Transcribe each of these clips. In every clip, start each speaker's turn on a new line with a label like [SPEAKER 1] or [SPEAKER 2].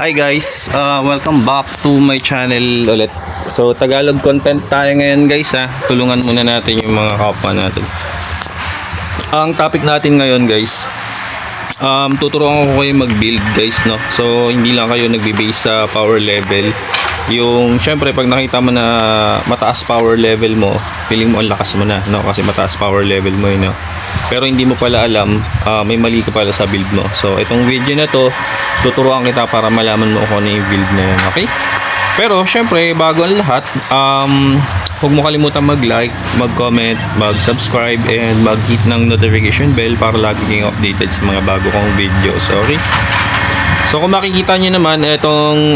[SPEAKER 1] Hi guys, welcome back to my channel ulit. So Tagalog content tayo ngayon guys ha. Tulungan muna natin yung mga kapwa natin. Ang topic natin ngayon guys, tuturuan ko kayo mag-build guys, no. So hindi lang kayo nagbe-base sa power level. Yung syempre pag nakita mo na mataas power level mo, feeling mo ang lakas mo na, no, kasi mataas power level mo yun, no? Pero hindi mo pala alam, may mali ka pala sa build mo. So itong video na to, tuturuan kita para malaman mo kung ano yung build na yun, okay? Pero syempre bago ang lahat, huwag mo kalimutan mag-like, mag-comment, mag-subscribe, and mag-hit ng notification bell para lagi kayong updated sa mga bago kong videos, okay? So kung makikita nyo naman, itong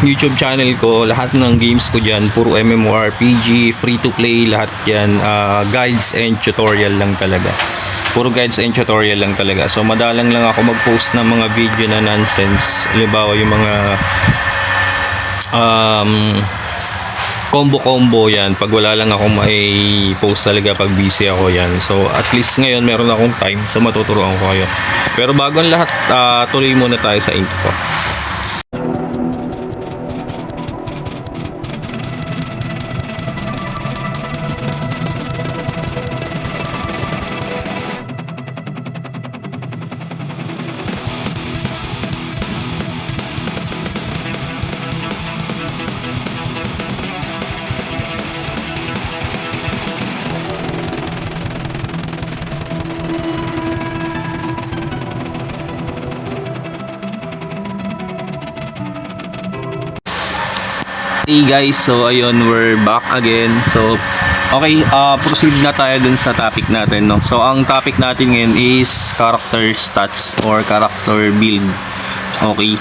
[SPEAKER 1] YouTube channel ko, lahat ng games ko dyan, puro MMORPG, free to play, lahat yan, guides and tutorial lang talaga. Puro guides and tutorial lang talaga. So madalang lang ako mag-post ng mga video na nonsense. Halimbawa yung mga combo yan, pag wala lang ako may post talaga pag busy ako yan. So at least ngayon meron akong time, so matuturuan ko kayo. Pero bago ang lahat, tuloy muna tayo sa intro. Hey guys, so ayun, we're back again. So okay, proceed na tayo dun sa topic natin, no. So ang topic natin ngayon is character stats or character build. Okay.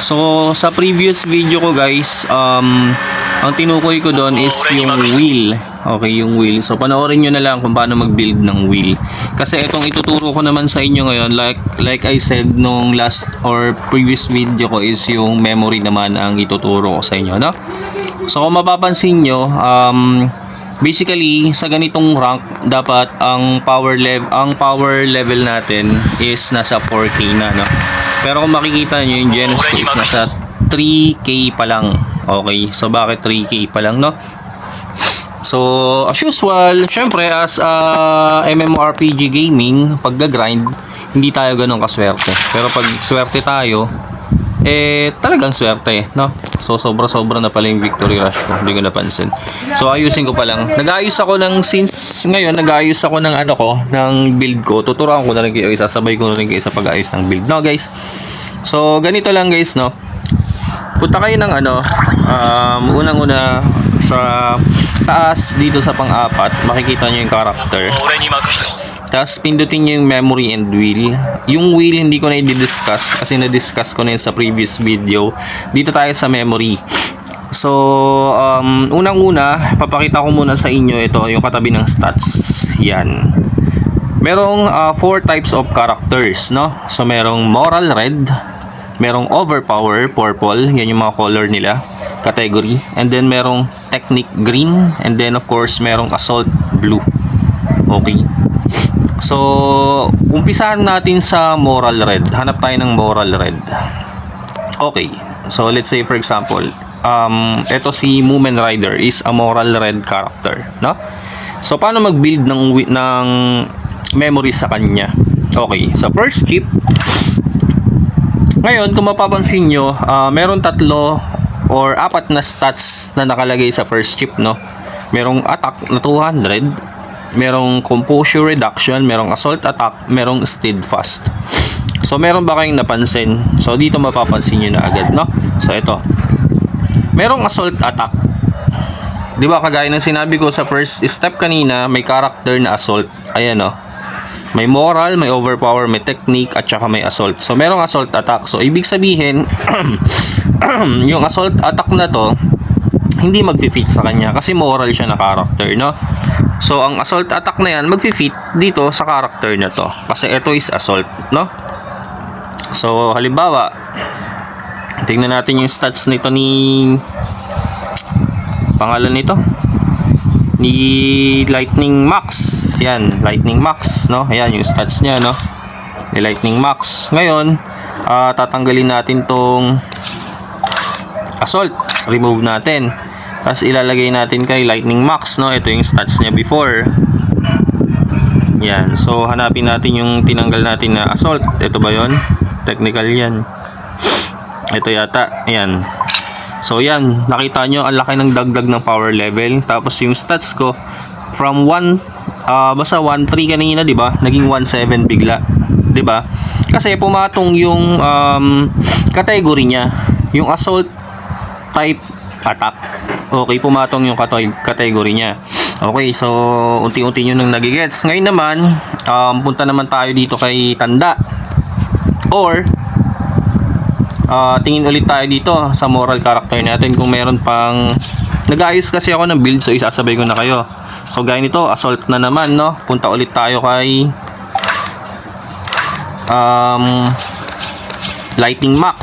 [SPEAKER 1] So sa previous video ko guys, ang tinukoy ko doon is yung wheel. Okay, yung wheel. So panoorin nyo na lang kung paano mag-build ng wheel. Kasi itong ituturo ko naman sa inyo ngayon, like I said nung last or previous video ko, is yung memory naman ang ituturo ko sa inyo, no? So kung mapapansin nyo, basically sa ganitong rank, dapat ang power level natin is nasa 4K na, no? Pero kung makikita nyo, yung Genos ko is nasa 3K pa lang. Okay, so bakit 3K pa lang, no? So as usual, syempre as MMORPG gaming, pagga-grind, hindi tayo ganun kaswerte. Pero pag swerte tayo, talagang swerte, no? So sobra-sobra na pala yung victory rush ko, hindi ko napansin. So ayusin ko pa lang. Nag-aayos ako since ngayon nag-aayos ako ng ng build ko. Tuturuan ko na rin kayo, isasabay ko na rin kayo sa pag-aayos ng build, no guys? So ganito lang guys, no? Punta kayo ng unang-una sa taas dito sa pang-apat, makikita nyo yung character. Tapos pindutin nyo yung memory and wheel. Yung wheel hindi ko na i-discuss kasi na-discuss ko na yun sa previous video. Dito tayo sa memory. So unang-una, papakita ko muna sa inyo ito, yung katabi ng stats. Yan. Merong 4 types of characters, no? So merong moral red, merong overpower purple, yan yung mga color nila, category, and then merong technique green, and then of course merong assault blue. Okay, so umpisahan natin sa moral red. Hanap tayo ng moral red. Okay, so let's say for example, eto si Moomin Rider is a moral red character, no? So paano mag-build ng memory sa kanya? Okay, sa first chip, ngayon kung mapapansin nyo, meron 3 or 4 na stats na nakalagay sa first chip, no? Merong attack na 200, merong composure reduction, merong assault attack, merong steadfast. So meron ba kayong napansin? So dito mapapansin nyo na agad, no? So ito, merong assault attack. Di ba kagaya ng sinabi ko sa first step kanina, may character na assault. Ayan, no? May moral, may overpower, may technique, at saka may assault. So merong assault attack. So ibig sabihin yung assault attack na to hindi magfi-fit sa kanya kasi moral siya na character, no? So ang assault attack na yan magfi-fit dito sa character na to kasi ito is assault, no? So halimbawa, tingnan natin yung stats nito pangalan nito ni Lightning Max. Yan, Lightning Max, no? Ayan yung stats niya, no? Ni Lightning Max. Ngayon, tatanggalin natin tong Assault. Remove natin. Tapos ilalagay natin kay Lightning Max, no? Ito yung stats niya before. Yan. So, hanapin natin yung tinanggal natin na Assault. Ito ba yon? Technical yan. Ito yata. Ayan. So, yan. Nakita nyo, ang laki ng dagdag ng power level. Tapos, yung stats ko, from 1, basta 1.3 kanina, di ba? Naging 1.7 bigla. Di ba? Kasi pumatong yung category niya. Yung Assault type attack. Okay, pumatong yung category niya. Okay, so unti-unti nyo nang nagigets. Ngayon naman, punta naman tayo dito kay Tanda. Or, tingin ulit tayo dito sa moral character natin kung meron pang... Nag-ayos kasi ako ng build, so isasabay ko na kayo. So, gaya nito, Assault na naman, no? Punta ulit tayo kay... Lightning Max.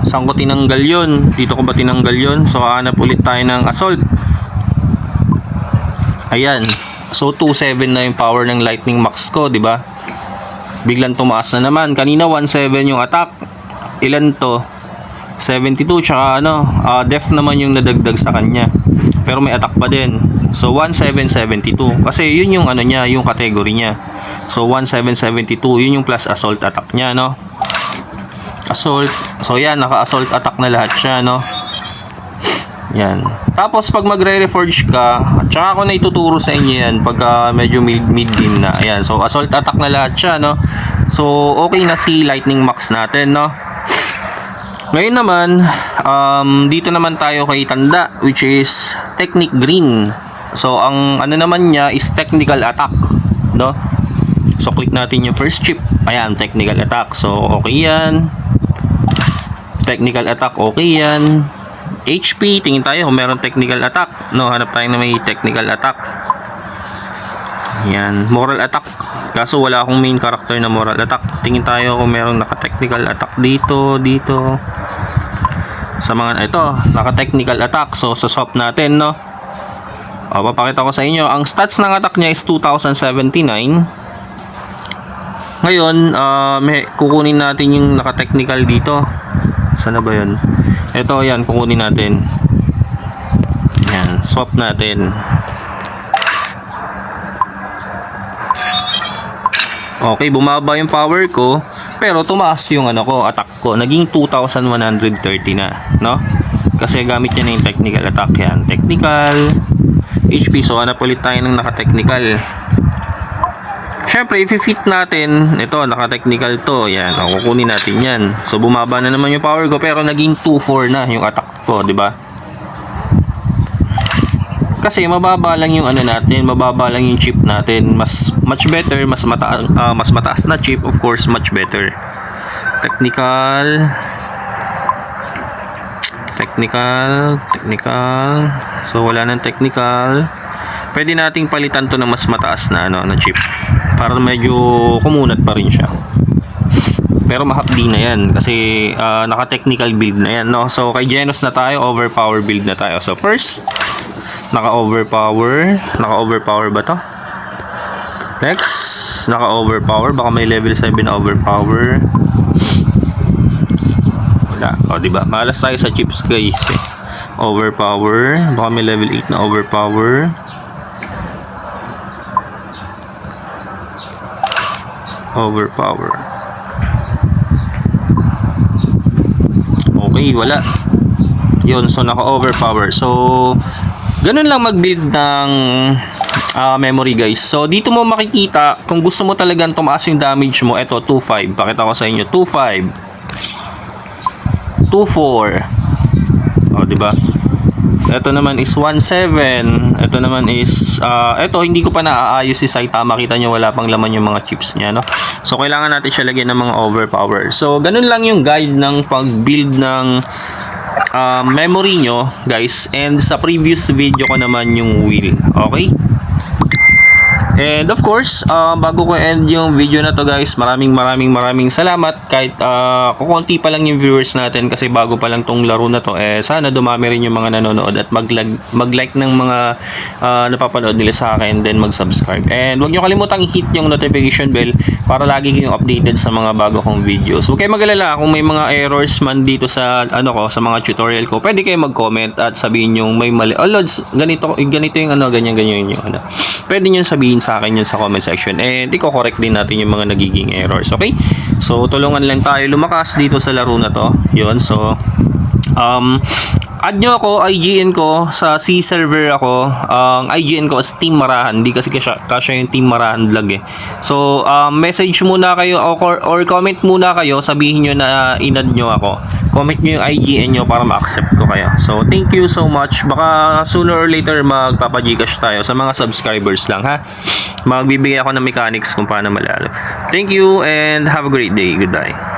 [SPEAKER 1] Saan ko tinanggal yun? Dito ko ba tinanggal yun? So, hanap ulit tayo ng Assault. Ayan. So, 2.7 na yung power ng Lightning Max ko, di ba? Biglang tumaas na naman. Kanina, 1.7 yung attack. Ilan to? 72, tsaka def naman yung nadagdag sa kanya. Pero may attack pa din. So, 1.772. Kasi yun yung niya, yung category niya. So, 1.772. Yun yung plus Assault attack niya, no? Assault. So yan, naka-assault attack na lahat siya, no? Yan. Tapos pag magre-reforge ka, tsaka ako na ituturo sa inyo yan pagka medyo mid-game na. Ayan. So assault attack na lahat siya, no? So okay na si Lightning Max natin, no? Ngayon naman, dito naman tayo kay Tanda, which is Technic Green. So ang naman niya is technical attack, no? So click natin yung first chip. Ayan, technical attack. So okay yan. Technical attack, okay yan. HP, tingin tayo kung meron technical attack. No, hanap tayo na may technical attack. Yan, moral attack. Kaso wala akong main character na moral attack. Tingin tayo kung meron naka-technical attack dito. Sa mga, ito, naka-technical attack. So, sa swap natin, no? Papakita ko sa inyo. Ang stats ng attack niya is 2079. Ngayon, kukunin natin yung naka-technical dito. Saan na ba yun? Ito, yan, kukunin natin. Yan, swap natin. Okay, bumaba yung power ko, pero tumaas yung attack ko. Naging 2,130 na, no? Kasi gamit niya na yung technical attack yan. Technical, HP, so hanap ulit tayo ng naka-technical. Siyempre, i-fit natin, ito, naka-technical to, yan, kukunin natin yan. So, bumaba na naman yung power ko, pero naging 2.4 na yung attack ko, di ba? Kasi, mababa lang yung natin, mababa lang yung chip natin. Much better, mas mataas na chip, of course, much better. Technical. So, wala nang technical. Pwede nating palitan to ng mas mataas na na chip para medyo kumunat pa rin siya. Pero mahapdi na yan kasi naka-technical build na yan, no? So kay Genos na tayo, overpower build na tayo. So first, naka-overpower ba to? Next, naka-overpower, baka may level 7 na overpower. Wala. O diba? Malas tayo sa chips, guys. Overpower, baka may level 8 na overpower. Overpower. Okay, wala. Yun, so naka-overpower. So, ganun lang mag-build ng memory, guys. So, dito mo makikita kung gusto mo talagang tumaas yung damage mo. Ito, 2.5. Pakita ko sa inyo. 2.5. 2.4. O, diba? Ito naman is 1.7. Ito naman is ito hindi ko pa naaayos si Saitama. Makita nyo wala pang laman yung mga chips niya, no? So kailangan natin siya lagyan ng mga overpower. So ganun lang yung guide ng pag-build ng memory nyo, guys. And sa previous video ko naman yung wheel. Okay? And of course, bago ko end yung video na to guys, maraming salamat. Kahit kukunti pa lang yung viewers natin kasi bago pa lang tong laro na to, sana dumami rin yung mga nanonood at mag-like ng mga napapanood nila sa akin, then mag-subscribe. And huwag nyo kalimutang i-hit yung notification bell para lagi kayong updated sa mga bago kong videos. Huwag kayong mag-alala kung may mga errors man dito sa sa mga tutorial ko. Pwede kayong mag-comment at sabihin yung may mali. Oh Lods, ganito yung ganyan yung Pwede nyo sabihin sa akin yun sa comment section and i-correct din natin yung mga nagiging errors, okay? So tulungan lang tayo lumakas dito sa laro na to. Yun, so add nyo ako, IGN ko sa C server ako. Ang IGN ko is Team Marahan, hindi kasi kasya yung Team Marahan vlog eh. So message muna kayo or comment muna kayo, sabihin nyo na inad nyo ako. Comment nyo yung IGN nyo para ma-accept ko kayo. So thank you so much. Baka sooner or later magpapa-Gcash tayo sa mga subscribers lang ha. Magbibigay ako ng mechanics kung paano malalo. Thank you and have a great day. Goodbye.